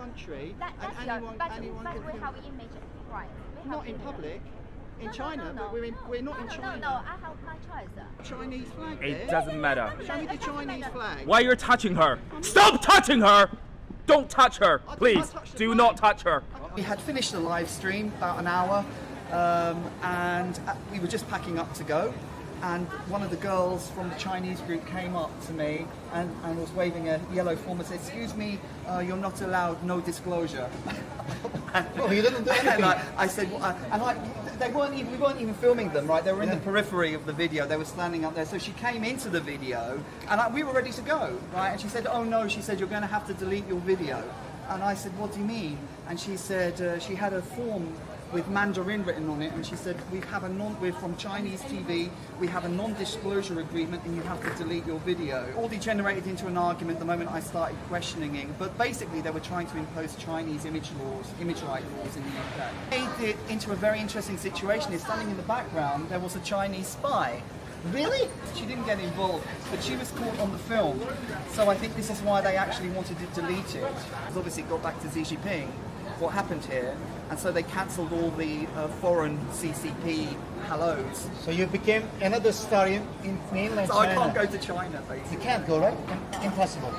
country, That's and anyone but can we film. have image, right? We have Not in image. public. In No, China, no. but we're not in China. No, I have my choice. Chinese flag It there. doesn't matter. Show me the Chinese flag. Why you're touching her? Stop touching her! Don't touch her, please. Do not touch her. We had finished the live stream about an hour, and we were just packing up to go. And one of the girls from the Chinese group came up to me and was waving a yellow form and said, "Excuse me, you're not allowed, no disclosure." You didn't do anything. And I said, well, we weren't even filming them, right? They were in the periphery of the video. They were standing up there. So she came into the video, and we were ready to go, right? And she said, "Oh no," she said, "you're going to have to delete your video." And I said, "What do you mean?" And she said, she had a form with Mandarin written on it, and she said, we're from Chinese TV, we have a non-disclosure agreement, and you have to delete your video. All degenerated into an argument the moment I started questioning it, but basically they were trying to impose Chinese image right laws in the UK. Made it into a very interesting situation. Standing in the background, there was a Chinese spy. Really? She didn't get involved, but she was caught on the film. So I think this is why they actually wanted to delete it. Because obviously it got back to Xi Jinping, what happened here, and so they cancelled all the foreign CCP hellos. So you became another star in mainland So China. I can't go to China, basically. You can't go, right? Impossible.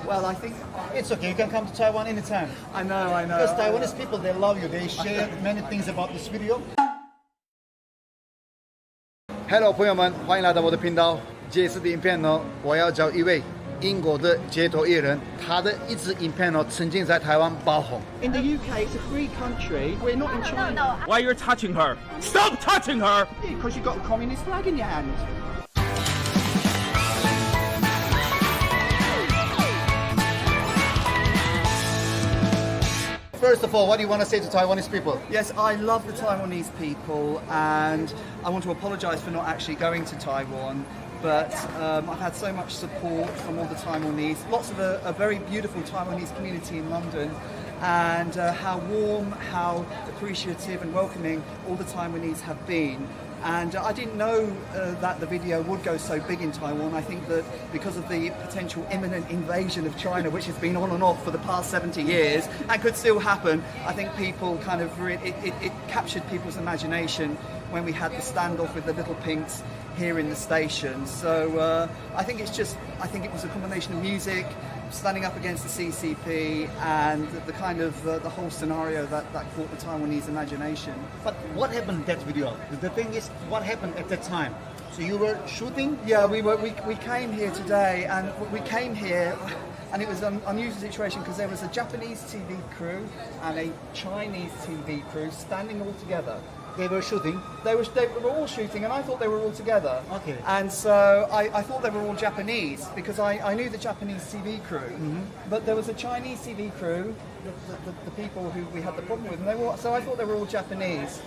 Well, I think... It's okay, you can come to Taiwan anytime. I know. Because Taiwanese people, they love you. They share many things about this video. Hello， 朋友们，欢迎来到我的频道。这次的影片呢，我要找一位英国的街头艺人，他的一支影片呢，曾经在台湾爆红。In the UK, it's a free country. We're not in China. No. Why you're touching her? Stop touching her! Because you've got a communist flag in your hand. First of all, what do you want to say to Taiwanese people? Yes, I love the Taiwanese people, and I want to apologise for not actually going to Taiwan. But I've had so much support from all the Taiwanese, lots of a very beautiful Taiwanese community in London, and how warm, how appreciative and welcoming all the Taiwanese have been. And I didn't know that the video would go so big in Taiwan. I think that because of the potential imminent invasion of China, which has been on and off for the past 70 years, and could still happen, I think people kind of, it captured people's imagination when we had the standoff with the little pinks here in the station. So I think it was a combination of music, standing up against the CCP, and the kind of the whole scenario that caught the Taiwanese imagination. But what happened in that video? The thing is, what happened at that time? So you were shooting? Yeah, we came here today, and we came here, and it was an unusual situation because there was a Japanese TV crew and a Chinese TV crew standing all together. They were shooting? They were all shooting, and I thought they were all together. Okay. And so I thought they were all Japanese because I knew the Japanese TV crew, but there was a Chinese TV crew, the people who we had the problem with, and so I thought they were all Japanese.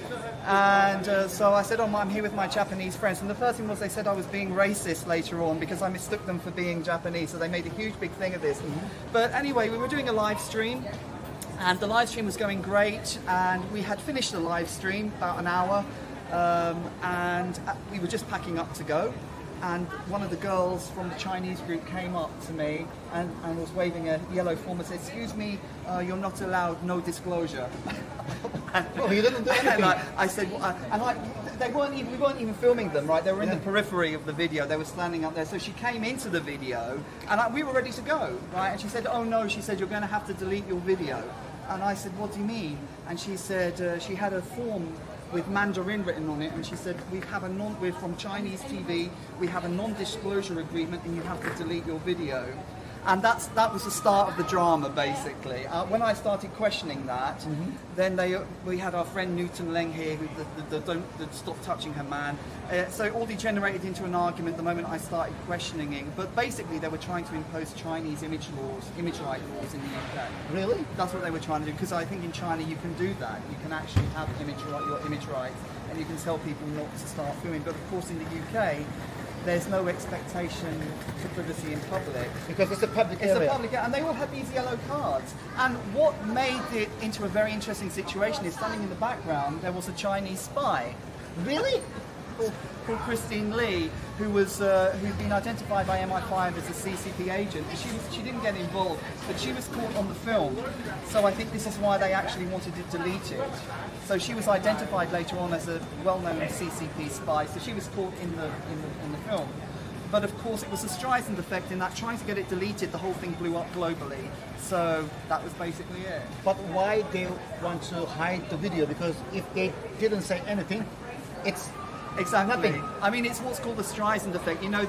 And so I said, "Oh, I'm here with my Japanese friends." And the first thing was they said I was being racist later on because I mistook them for being Japanese, so they made a huge big thing of this. But anyway, we were doing a live stream. And the live stream was going great, and we had finished the live stream about an hour, and we were just packing up to go. And one of the girls from the Chinese group came up to me and was waving a yellow form and said, "Excuse me, you're not allowed, no disclosure." You didn't do anything. And I said, we weren't even filming them, right? They were in the periphery of the video. They were standing up there. So she came into the video, and we were ready to go, right? And she said, "Oh no," she said, "you're going to have to delete your video." And I said, "What do you mean?" And she said, she had a form with Mandarin written on it, and she said, we're from Chinese TV, we have a non-disclosure agreement, and you have to delete your video. And that was the start of the drama, basically. When I started questioning that, then we had our friend Newton Leng here, who don't stop touching her man. So it all degenerated into an argument the moment I started questioning it. But basically, they were trying to impose Chinese image right laws in the UK. Really? That's what they were trying to do. Because I think in China you can do that. You can actually have your image rights, and you can tell people not to start filming. But of course, in the UK, there's no expectation for privacy in public. Because it's a public area. It's a public area, and they all had these yellow cards. And what made it into a very interesting situation is standing in the background, there was a Chinese spy. Really? Called Christine Lee, who'd been identified by MI5 as a CCP agent. She didn't get involved, but she was caught on the film. So I think this is why they actually wanted to delete it. So she was identified later on as a well-known CCP spy. So she was caught in the film. But of course, it was the Streisand effect in that trying to get it deleted, the whole thing blew up globally. So that was basically it. But why they want to hide the video? Because if they didn't say anything, it's exactly nothing. I mean, it's what's called the Streisand effect. You know,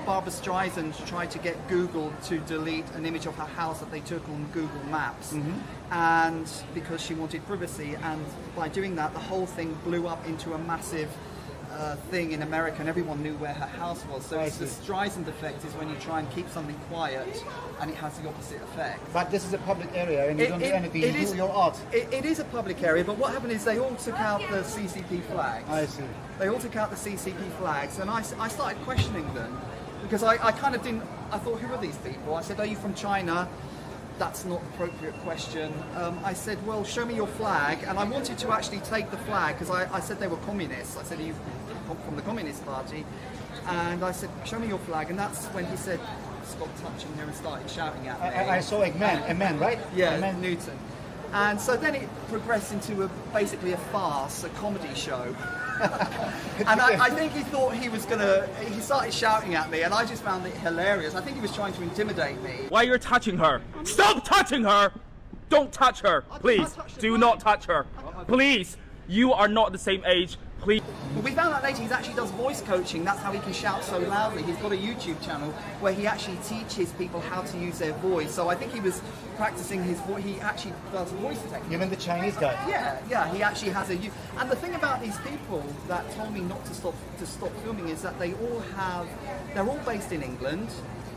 Barbara Streisand tried to get Google to delete an image of her house that they took on Google Maps, and because she wanted privacy, and by doing that, the whole thing blew up into a massive thing in America, and everyone knew where her house was. So it's the Streisand effect is when you try and keep something quiet, and it has the opposite effect. But this is a public area, and you don't do anything. You do your art. It is a public area, but what happened is they all took out the CCP flags. I see. They all took out the CCP flags, and I started questioning them because I kind of didn't. I thought, who are these people? I said, are you from China? That's not an appropriate question. I said, well, show me your flag. And I wanted to actually take the flag because I said they were communists. I said, are you from the Communist Party? And I said, show me your flag. And that's when he said, stop touching her, and started shouting at me. I saw a man, right? Yeah, a man. Newton. And so then it progressed into basically a farce, a comedy show. And I think he thought he started shouting at me, and I just found it hilarious. I think he was trying to intimidate me. Why you're touching her? Stop touching her! Don't touch her, please. Do not touch her. Please. You are not the same age. Please. But we found out later he actually does voice coaching. That's how he can shout so loudly. He's got a YouTube channel where he actually teaches people how to use their voice. So I think he was practicing his voice. He actually does voice technique. You mean the Chinese guy? Yeah. He actually has a. And the thing about these people that told me not to stop filming is that they're all based in England.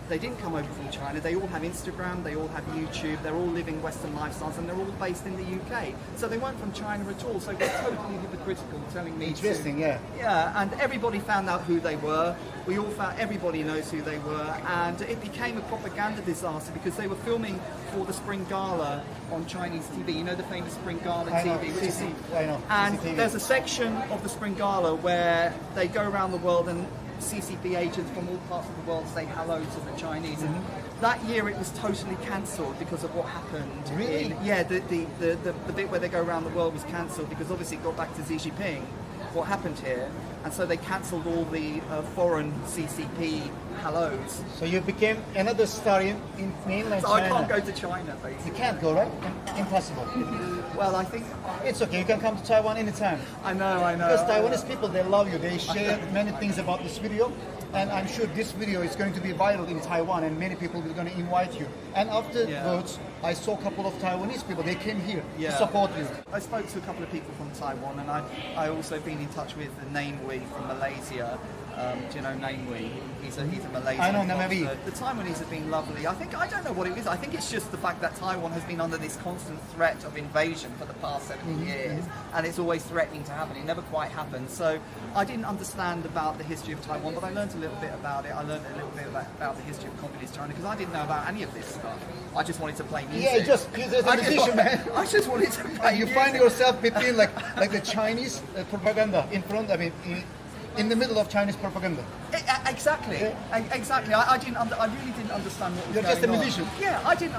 They didn't come over from China. They all have Instagram, they all have YouTube, they're all living Western lifestyles, and they're all based in the UK. So they weren't from China at all. So it was totally hypocritical telling me. Interesting, yeah. Yeah, and everybody found out who they were. We all found, everybody knows who they were, and it became a propaganda disaster because they were filming for the Spring Gala on Chinese TV. You know the famous Spring Gala TV? I know. And CCTV. there's a section of the Spring Gala where they go around the world and CCP agents from all parts of the world say hello to the Chinese. And that year it was totally cancelled because of what happened. Really? The bit where they go around the world was cancelled because obviously it got back to Xi Jinping, what happened here. And so they cancelled all the foreign CCP hellos. So you became another star in mainland So China. I can't go to China, basically. You can't go, right? Impossible. Well, I think... It's okay, you can come to Taiwan anytime. I know. Because Taiwanese people, they love you. They share many things about this video. And I'm sure this video is going to be viral in Taiwan, and many people are going to invite you. And afterwards, I saw a couple of Taiwanese people. They came here to support you. I spoke to a couple of people from Taiwan, and I also been in touch with Nain Wei from Malaysia. Do you know Nain Wei? He's a Malaysian. I know Nain. The Taiwanese have been lovely. I don't know what it is. I think it's just the fact that Taiwan has been under this constant threat of invasion for the past 70 years, and it's always threatening to happen. It never quite happens. So I didn't understand about the history of Taiwan, but I learned a little bit about it. I learned a little bit about the history of communist China because I didn't know about any of this stuff. I just wanted to play music. Yeah, just as a musician, man. I just wanted to play You music. find yourself between like the Chinese propaganda in front. I mean, in the middle of Chinese propaganda. Exactly. Exactly. I really didn't understand what was You're going just a on. musician. Yeah, I didn't.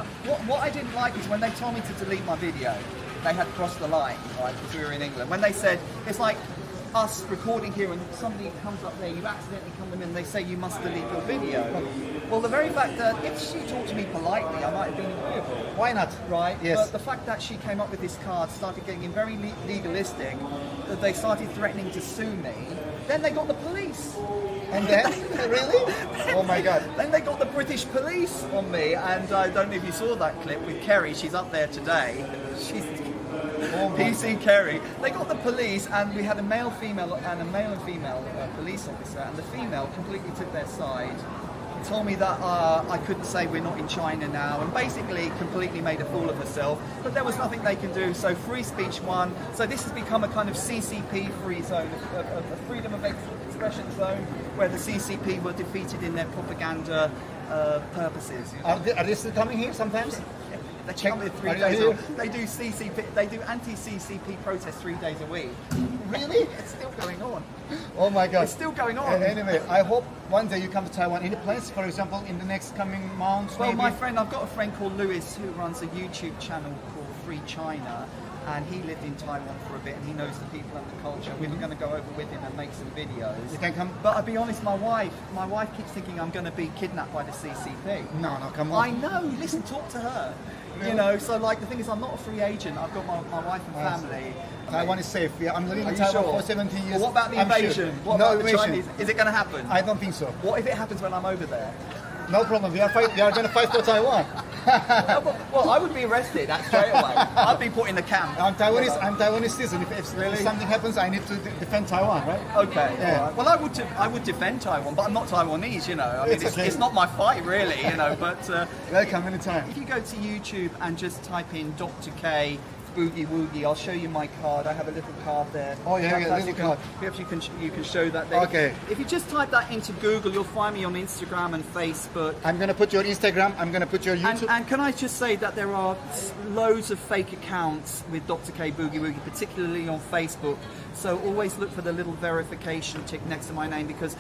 What I didn't like is when they told me to delete my video, they had crossed the line, right? Because we were in England. When they said it's like us recording here and somebody comes up there, you accidentally come in and they say you must delete your video. Well, the very fact that if she talked to me politely, I might have been agreeable. Why not? Right? Yes. But the fact that she came up with this card, started getting very legalistic, that they started threatening to sue me, then they got the police. And then? Really? Oh my God. Then they got the British police on me, and I don't know if you saw that clip with Kerry. She's up there today. She's PC Kerry. They got the police, and we had a male and female police officer, and the female completely took their side. Told me that I couldn't say we're not in China now, and basically completely made a fool of herself. But there was nothing they can do, so free speech won. So this has become a kind of CCP-free zone, a freedom of expression zone, where the CCP were defeated in their propaganda purposes. You know? Are they still coming here sometimes? They Check- come here 3 are you days. here? They do CCP. They do anti-CCP protests 3 days a week. Really? It's still going on. Oh my God. It's still going on. Anyway, I hope one day you come to Taiwan. Any plans, for example, in the next coming months? Well, maybe? I've got a friend called Lewis who runs a YouTube channel called Free China, and he lived in Taiwan for a bit, and he knows the people and the culture. We were going to go over with him and make some videos. You can come. But I'll be honest, my wife keeps thinking I'm going to be kidnapped by the CCP. No, come on. I know. Listen, talk to her. You know, so like the thing is, I'm not a free agent. I've got my wife and family. Taiwan is safe. Yeah, I'm living Are in you Taiwan sure? for 17 years. Well, what about the I'm invasion? Sure. What No about the invasion. Chinese? Is it going to happen? I don't think so. What if it happens when I'm over there? No problem. We are going to fight for Taiwan. Well, I would be arrested straight away. I'd be put in the camp. I'm Taiwanese citizen. If Really? something happens, I need to defend Taiwan, right? Okay. Yeah. All right. Well, I would defend Taiwan, but I'm not Taiwanese. You know, I mean, It's okay. it's not my fight, really. You know, but Welcome anytime. if you go to YouTube and just type in Dr. K Boogie Woogie, I'll show you my card. I have a little card there. Oh, yeah, Perhaps little card. Perhaps you can show that there. Okay. If you just type that into Google, you'll find me on Instagram and Facebook. I'm going to put your Instagram. I'm going to put your YouTube. And can I just say that there are loads of fake accounts with Dr. K Boogie Woogie, particularly on Facebook. So always look for the little verification tick next to my name, because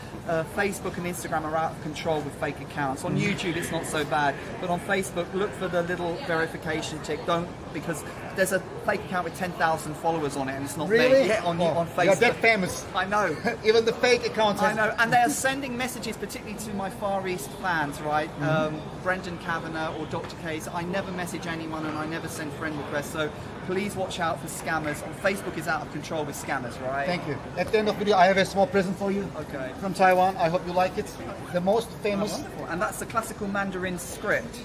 Facebook and Instagram are out of control with fake accounts. On YouTube it's not so bad, but on Facebook look for the little verification tick. Don't, because there's a fake account with 10,000 followers on it and it's not Really? me. Yeah, on Facebook. You're that famous. I know. Even the fake accounts. I know, and they are sending messages, particularly to my Far East fans, right? Brendan Kavanagh or Dr. K's. I never message anyone and I never send friend requests, so please watch out for scammers. Facebook is out of control with scammers, right? Thank you. At the end of the video, I have a small present for you. Okay. From Taiwan. I hope you like it. The most famous. Wonderful. And that's the classical Mandarin script.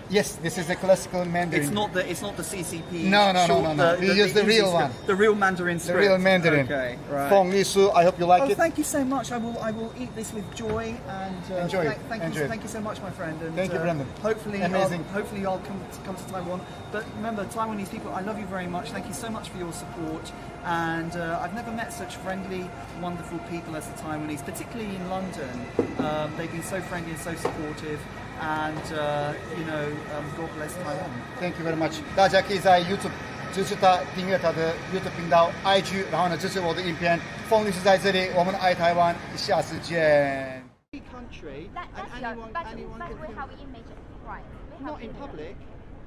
Yes, this is a classical Mandarin. It's not the CCP. No. We use the real easy one. script. The real Mandarin The script. real Mandarin. Okay, right. Feng Li Su, I hope you like Oh, it. thank you so much. I will eat this with joy and Enjoy it. Thank you so much, my friend. And, Thank you, Brendan. Hopefully, Amazing. hopefully, I'll come to Taiwan. But remember, Taiwanese people, I love you very much. Thank you so much for your support. And I've never met such friendly, wonderful people as the Taiwanese, particularly in London. They've been so friendly and so supportive. And God bless Taiwan. Thank you very much. 大家可以在 YouTube 支持他，订阅他的 YouTube 频道 IG， 然后呢支持我的影片。凤律师在这里，我们爱台湾，下次见。 Country That's and your, anyone, but anyone we can have image, right? We have not in image. public.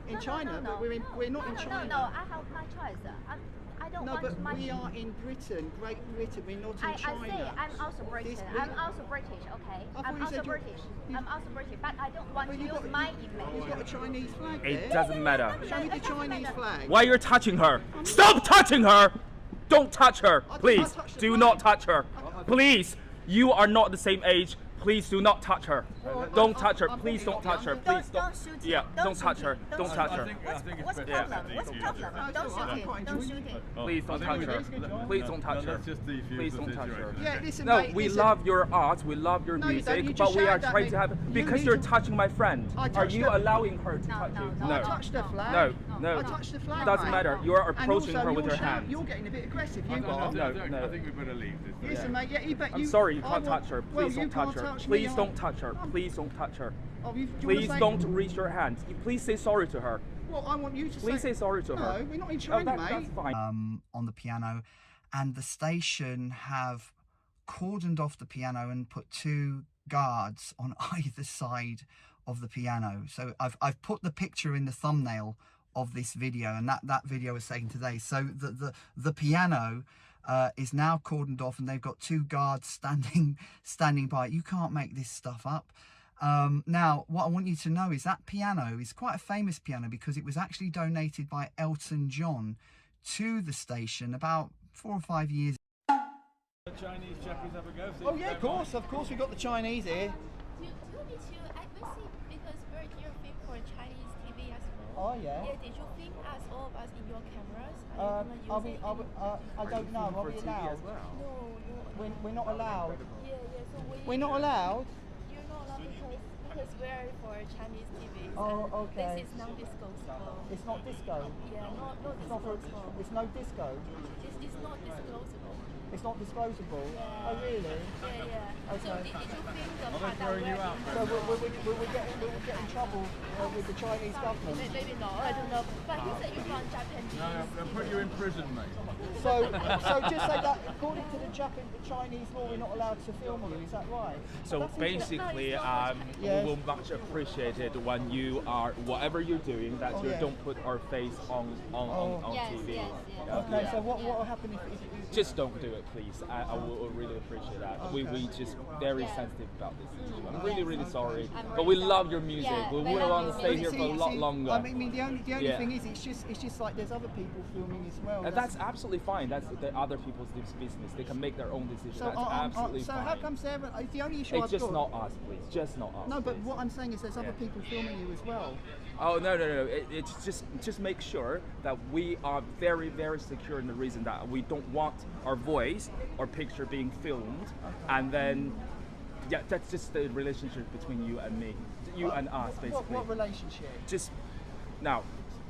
In No, China, no, no, but we're not in China. No, I have my choice. I don't No, want but my. we are in Britain, Great Britain. We're not in I China. say I'm also British. This- I'm also British. Okay. I thought I'm you also said you- British. I'm also British, but I don't want But to you've use got- my You've image. got a Chinese flag there. It doesn't matter. Show me the Chinese flag. Why you're touching her? Stop touching her! Don't touch her, please. touched the Do flag. not touch her. Please, you are not the same age. Please do not touch her. Don't touch her. Please don't touch her. Please Don't shoot him. Yeah, don't shoot touch her. him. Don't shoot touch him. her. What's the problem? What's the problem? Don't shoot him. Don't shoot him. Please don't touch her. Please don't touch her. Let's just defuse Please the don't touch her. situation. Yeah, listen, No, mate, we listen. love your art, we love your No, you don't. You music, just but we are shouted at trying me. to have You because need you're to- touching my friend. I Are touched you her. allowing her to No, touch no, you? no. No. I touched the flag. No, no. I touched the flag. Doesn't mate. matter. You are And approaching also, her with you're your hand. You're getting a bit aggressive. You I are. think we better leave this. Listen, mate. Yeah, but I'm you. sorry, you I can't want- touch her. well, Please you don't touch can't her. touch me, Please I- don't touch her. Please don't touch her. Oh, do you wanna Please say- don't reach your hand. Please say sorry to her. Well, I want you to Please say sorry to her. No, we're not in Oh, China, that's mate. fine. On the piano, and the station have cordoned off the piano and put 2 guards on either side of the piano. So I've put the picture in the thumbnail of this video, and that video was taken today. So the piano is now cordoned off, and they've got 2 guards standing by. You can't make this stuff up. Now, what I want you to know is that piano is quite a famous piano because it was actually donated by Elton John to the station about 4 or 5 years. The Chinese chappies have a go. Oh yeah, of course, we've got the Chinese here. Do you want me to? I will see because we're here film for Chinese TV as well. Oh yeah. Yeah, did you film us all of us in your cameras? Are you we, gonna use it? I don't know. Are we allowed? No. We're not allowed. Yeah. So We're not allowed. You're not allowed because because we're for Chinese TV. Oh, okay. This is non-disclosable. It's not disco. Yeah, not disclosable. It's no disco. It's not disclosable. It's not disclosable. Yeah. Oh, really? Yeah. Okay. So did you film the part that we're in? So will we get in trouble with the Chinese government? Maybe not. I don't know. But you said you run Japanese. No, they'll put you in prison, mate. So just say that according to the Chinese law, we're not allowed to film you. Is that right? So That's basically, Yes. we will much appreciate it when you are, whatever you're doing, that you yeah. don't put our face on Yes, TV. yes. Okay. So what will happen if Just don't do it, please. I will really appreciate that. Okay. We just very sensitive about this issue. I'm really sorry, I'm but we really love sorry. your music. Yeah, we we will love want to your stay music. here for a lot longer. I mean, the only Yeah. thing is, it's just like there's other people filming as well. And that's absolutely fine. That's the other people's business. They can make their own decision. so. That's absolutely So fine. how come Sarah? The only issue It's I've just got. not us, please. Just not us. No, but please. what I'm saying is there's other people filming you as well. Oh no! It's just make sure that we are very secure in the reason that we don't want our voice or picture being filmed, and then yeah, that's just the relationship between you and me, you and us, basically. What relationship? Just now,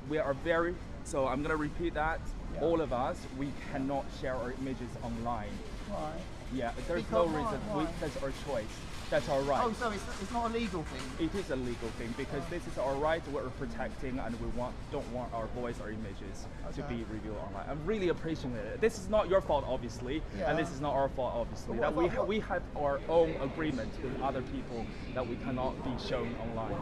we are very. So I'm gonna repeat that. Yeah. All of us, we cannot share our images online. Right. Yeah, there's Because no reason. why? That's our choice. That's our right. Oh, so it's not a legal thing. It is a legal thing because this is our right we're protecting, and we don't want our voice or images to be revealed online. I'm really appreciating it. This is not your fault, obviously, Yeah. and this is not our fault, obviously. But That what- we have our own agreement with other people that we cannot be shown online.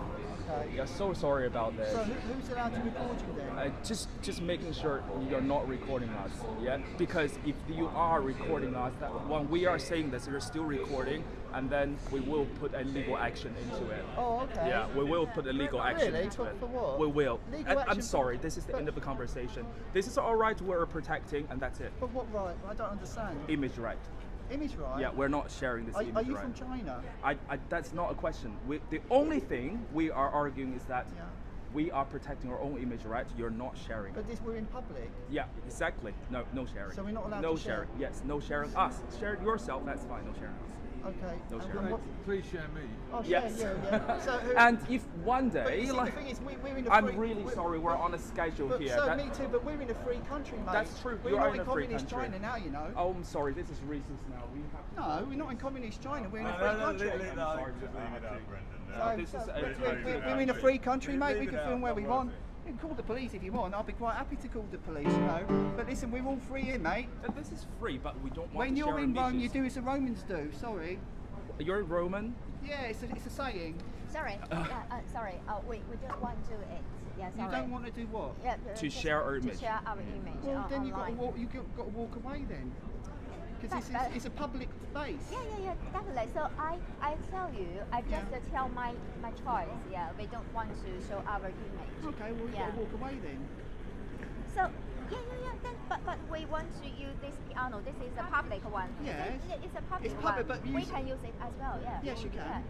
Okay. Yeah, so sorry about this. So who's allowed to record you then? Just making sure you're not recording us, yeah? Because if you are recording us, that when we are saying this, you're still recording, and then we will put a legal action into it. Oh, okay. Yeah, we will put a legal action Really? into For- it. for what? We will. Legal And action I'm sorry, for- this is the but- end of the conversation. This is our right we're protecting, and that's it. But what right? I don't understand. Image right. Image right? Yeah, we're not sharing this Are image you right. from China? That's not a question. The only thing we are arguing is that Yeah. we are protecting our own image right. You're not sharing. But we're in public. Yeah, exactly. No sharing. So we're not allowed no to share? sharing. Yes, no sharing us. Share it yourself, that's fine. No sharing us. Okay. No And sharing. what- Please share me. Oh, Yes. yeah. So who, And if one but day, you see, like, the thing is, we're in a I'm free, really sorry, we're on a schedule but here. So That- me too, but we're in a free country, mate. That's true, We're you are not in a free communist country. China now, you know. Oh, I'm sorry, this is racist now. We have No, we're not in communist China. We're in a free country. sorry, this is We're in a free country, mate. We can film where we want. You can call the police if you want. I'll be quite happy to call the police, you know. But listen, we're all free here, mate. This is free, but we don't want When to you're share in Rome, you images. do as the Romans do. Sorry. You're Roman? Yeah, it's a saying. Sorry. Sorry. We don't want to do it. Yeah, sorry. You don't want to do what? Yeah, To just share our image. To share our image Well, then you've got to online. walk. Got to walk away then, because But- it's a public space. Yeah, definitely. So I tell you, I just tell my choice. Yeah, we don't want to show our image. Okay, well, you've Yeah. got to walk away then. So then, but we want to use this piano. This is a public one. Yes. It's a public It's public, one. but we you- can use it as well. Yeah. Yes, you can. Yeah,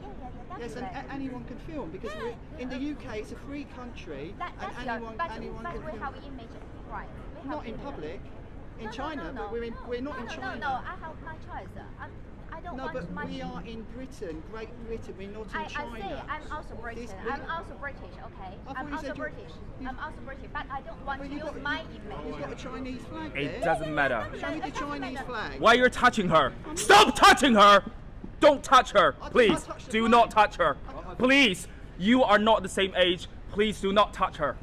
Yes, definitely. and anyone can film because Yeah. in the UK it's a free country, That's and your, anyone but can we film. have image right. We have Not in image. public. In No, China, no, but we're not in China. No, I have my choice. I don't No, want but my. we are in Britain, Great Britain. We're not in I China. say I'm also British. This- I'm also British. Okay. I thought I'm you also said British. you- I'm also British, but I don't want Well, to you've use got- my You've image. got a Chinese flag It there. doesn't matter. Show me the Chinese flag. Why you're touching her? Stop touching her! Don't touch her, please. touched the Do flag. not touch her. Please, you are not the same age. Please do not touch her.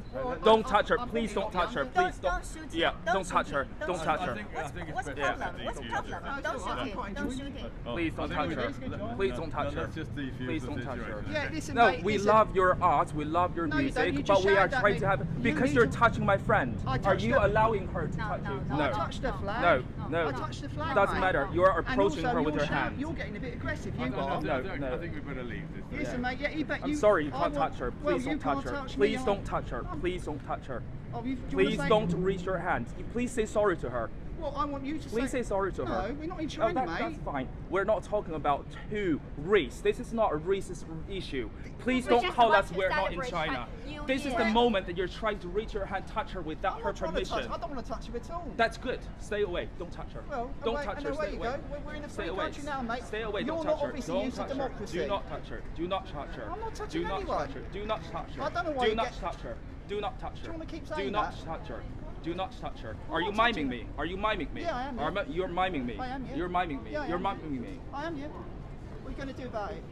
Don't touch her. Please don't touch her. Please don't. Don't shoot Yeah, him. don't touch her. Don't Don't shoot touch him. her. I think it's What's the better. problem? What's the problem? Don't shoot him. Don't shoot him. Please don't touch her. Please don't touch her. Let's just defuse Please the don't touch her. situation. Yeah, listen, No, mate, we listen. love your art, we love your No, you don't. You music, just but we are shouted at trying me. to have You because need you're to- touching my friend. I Are touched you her. allowing her to No, touch no, you? no. I touched the flag. No. I touched the flag. Doesn't mate. matter. You are And approaching also her with you're your hand. You're getting a bit aggressive. You No, are. no. I think we better leave this. Listen, mate. Yeah, but I'm you. sorry, you I can't want- touch her. Well, Please you don't touch can't her. touch me, Please I- don't touch her. Please don't touch her. Oh, do you wanna Please say- don't reach your hand. Please say sorry to her. Well, I want you to Please say sorry to her. No, we're not in China, mate. That's fine. We're not talking about two race. This is not a racist issue. Please don't call us we're not in China. This is the moment that you're trying to reach her hand, touch her without her permission. I don't want to touch her at all. That's good. Stay away. Don't touch her. Well, don't touch her. Away Stay you away. Go. We're in a free Stay away. country now, mate. Stay away. You're Don't not touch her. obviously Don't used to touch her. democracy. Do not touch her. Do not touch her. I'm not touching Do not anyone. touch her. Do not touch her. I don't know why Do you not get- touch her. Do not touch her. Do you want to keep Do saying not that? touch her. Do not touch her. I'm Are you not miming touching me? Are you miming me? Yeah, I am, yeah. You're miming me. I am, yeah. You're miming me. Yeah, I You're am. miming me. I am, yeah. What are you going to do about it?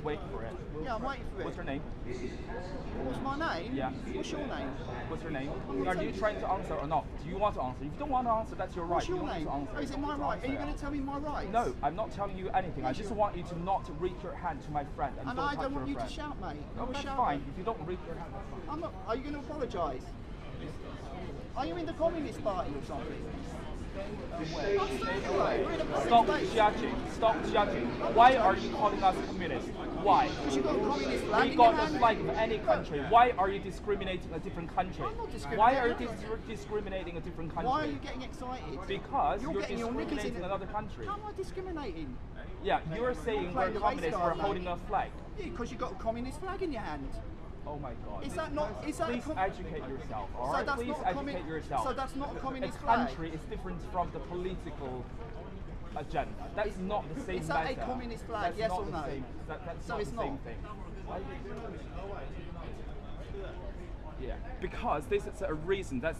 Wait for it. Yeah, I'm waiting for it. What's her name? What's my name? Yeah. What's your name? What's her name? Are you trying to answer or not? Do you want to answer? If you don't want to answer, that's your right. What's your you don't name? need to answer. Oh, is it my right? Are you going to tell me my rights? No, I'm not telling you anything. I just want you to not reach your hand to my friend and, And don't I touch don't want her you to friend. shout, mate. No, I'm that's shouting. fine. If you don't reach your hand, that's fine. I'm not. Are you going to apologise? Are you in the Communist Party or something? Stop judging. Stop judging. Why are you calling us communists? Why? Because you've got a communist flag We in got your the hand. flag of any country. Why are you discriminating a different country? I'm not discriminating. Why are you discriminating a different country? Why are you getting excited? Because you're getting your knickers discriminating in another country. How am I discriminating? Yeah, you're saying we're playing the communists race for card, holding mate. a flag. Yeah, because you've got a communist flag in your hand. Oh my God. Is that not? Is that? Please educate yourself, all So right? that's Please not a educate yourself. So that's not a A communist flag. country is different from the political agenda. That is not the same Is that a matter. communist flag, That's yes not or the no? Same, that's So not it's the same not? thing. Yeah, because this is a reason that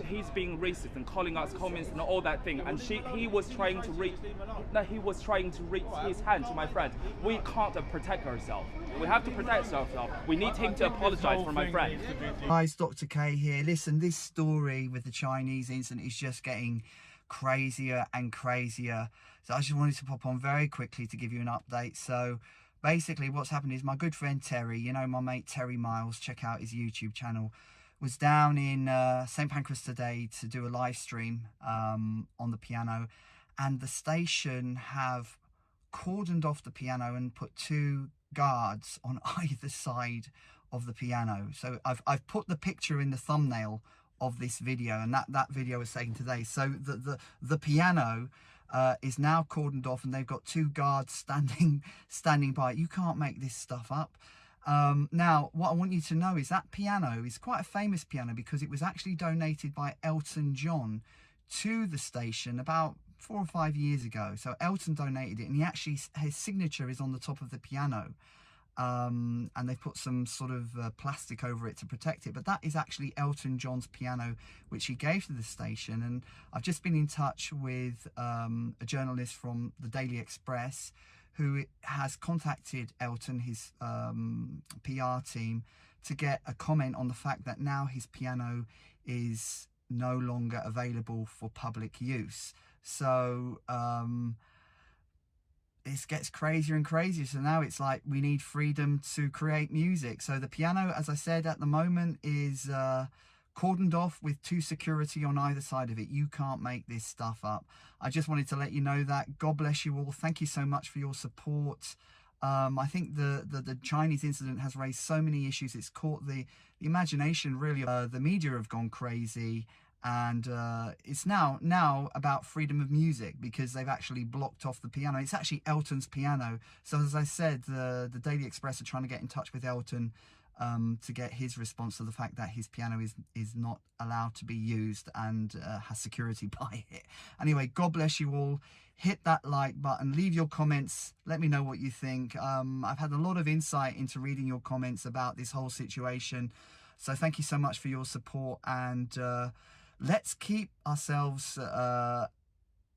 he's being racist and calling us communists and all that thing, and he was trying to reach his hand to my friend. We can't protect ourselves. We have to protect ourselves. We need him to apologize for my friend. Guys, Dr. K here. Listen, this story with the Chinese incident is just getting crazier and crazier. So I just wanted to pop on very quickly to give you an update. So basically what's happened is my good friend Terry, you know, my mate Terry Miles, check out his YouTube channel, was down in St Pancras today to do a live stream on the piano, and the station have cordoned off the piano and put 2 guards on either side of the piano. So I've put the picture in the thumbnail of this video, and that video was taken today. So the piano is now cordoned off, and they've got 2 guards standing by. You can't make this stuff up. Now, what I want you to know is that piano is quite a famous piano because it was actually donated by Elton John to the station about 4 or 5 years ago. So Elton donated it, and his signature is on the top of the piano. And they've put some sort of plastic over it to protect it, but that is actually Elton John's piano, which he gave to the station. And I've just been in touch with a journalist from the Daily Express who has contacted Elton, his PR team, to get a comment on the fact that now his piano is no longer available for public use. So it gets crazier and crazier. So now it's like we need freedom to create music. So the piano, as I said, at the moment is cordoned off with 2 security on either side of it. You can't make this stuff up. I just wanted to let you know that. God bless you all. Thank you so much for your support. I think the Chinese incident has raised so many issues. It's caught the imagination, really. The media have gone crazy. And it's now about freedom of music because they've actually blocked off the piano. It's actually Elton's piano. So as I said, the Daily Express are trying to get in touch with Elton to get his response to the fact that his piano is not allowed to be used and has security by it. Anyway, God bless you all. Hit that like button, leave your comments, let me know what you think. I've had a lot of insight into reading your comments about this whole situation. So thank you so much for your support, and let's keep ourselves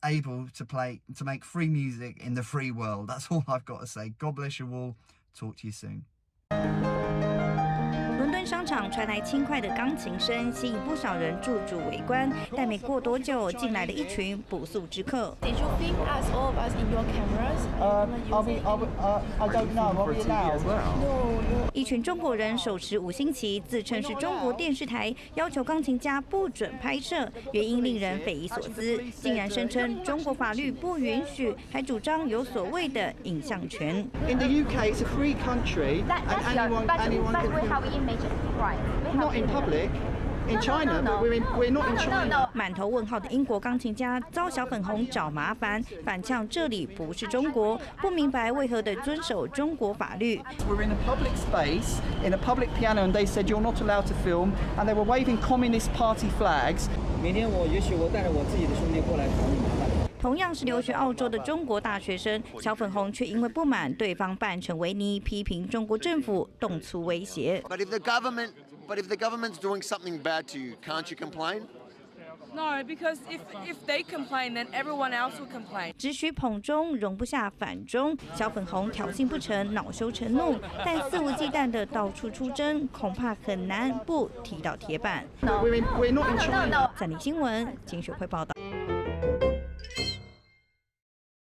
able to make free music in the free world. That's all I've got to say. God bless you all. Talk to you soon. 伦敦商场传来轻快的钢琴声，吸引不少人驻足围观。但没过多久，进来了一群不速之客。 Did you film us all of us in your cameras? I don't know. Are we allowed? 一群中国人手持5星旗，自称是中国电视台，要求钢琴家不准拍摄，原因令人匪夷所思，竟然声称中国法律不允许，还主张有所谓的影像权。 In the UK, it's a free country, and anyone but can we have image right. not in public. in China, but we're not in China. 满头问号的英国钢琴家遭小粉红找麻烦，反呛这里不是中国，不明白为何得遵守中国法律。 We're in a public space, in a public piano, and they said you're not allowed to film, and they were waving Communist Party flags. 明天也许我带着我自己的兄弟过来找你麻烦。 同样是留学澳洲的中国大学生，小粉红却因为不满对方扮成维尼，批评中国政府，动粗威胁。But if the government's doing something bad to you, can't you complain? No, because if they complain, then everyone else will complain. 只许捧中，容不下反中。小粉红挑衅不成，恼羞成怒，但肆无忌惮的到处出征，恐怕很难不踢到铁板。We're not in China. 三立新闻精选会报道。